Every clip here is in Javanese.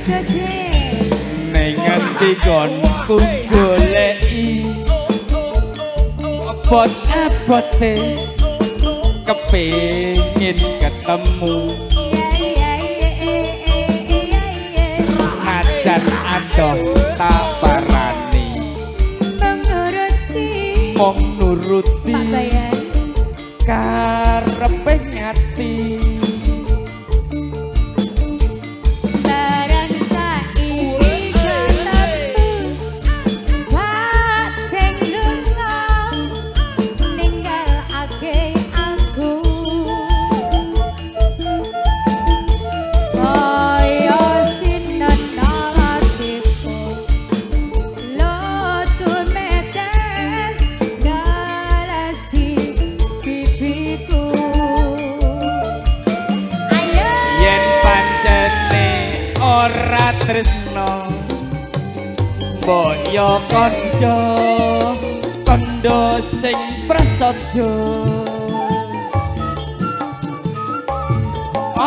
Ning ngendi kon ku goleki abot-abote kepengin ketemu najan adoh tak parani mong nuruti karepe ngati tresno boyo kanca kandha sing prasaja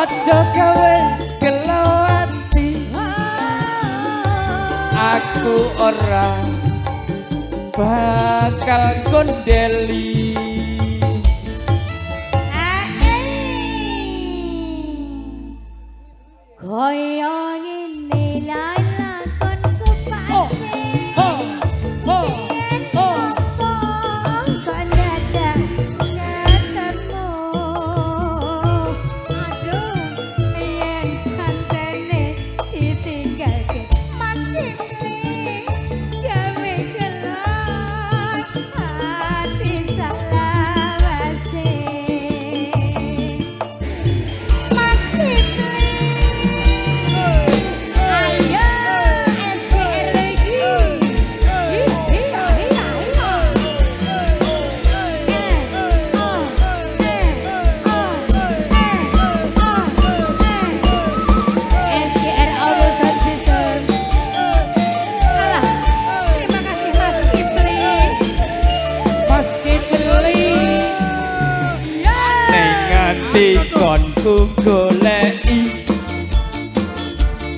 aja gawe gelo ati aku ora bakal kondeli koyo kon ku goleki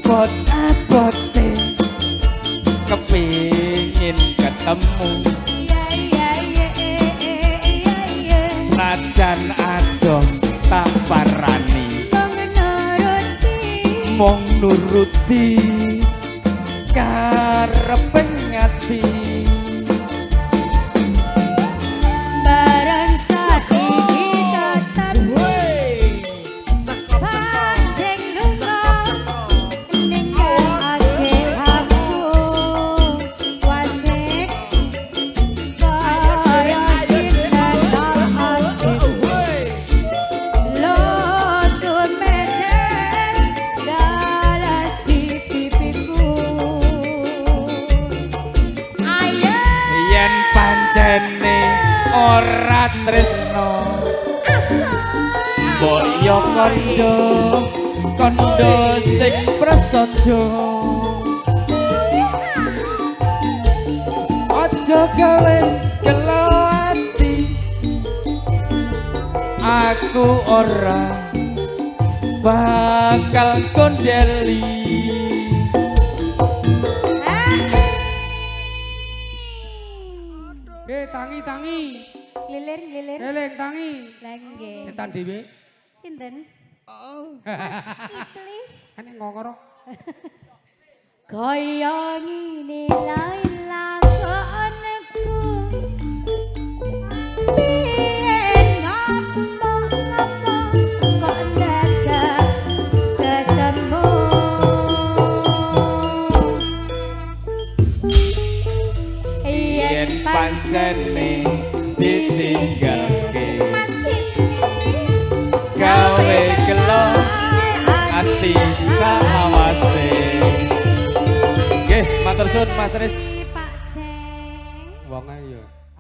abot-abote kepengin ketemu senajan adoh tak parani mong nuruti karepe ngati ora tresno boyo kandha sing prasaja aja gawe gelo ati aku ora bakal kondeli tangi lilir eleng tangi lengge etan dhewe sinten kan ngongoro kaya ngene lae lakonku piyen ngomong kok dadak ketemu yen pancene ditinggalke gawe gelo ati sawase nggih matur suwun Mas Tris Pak Ceng wong ae ya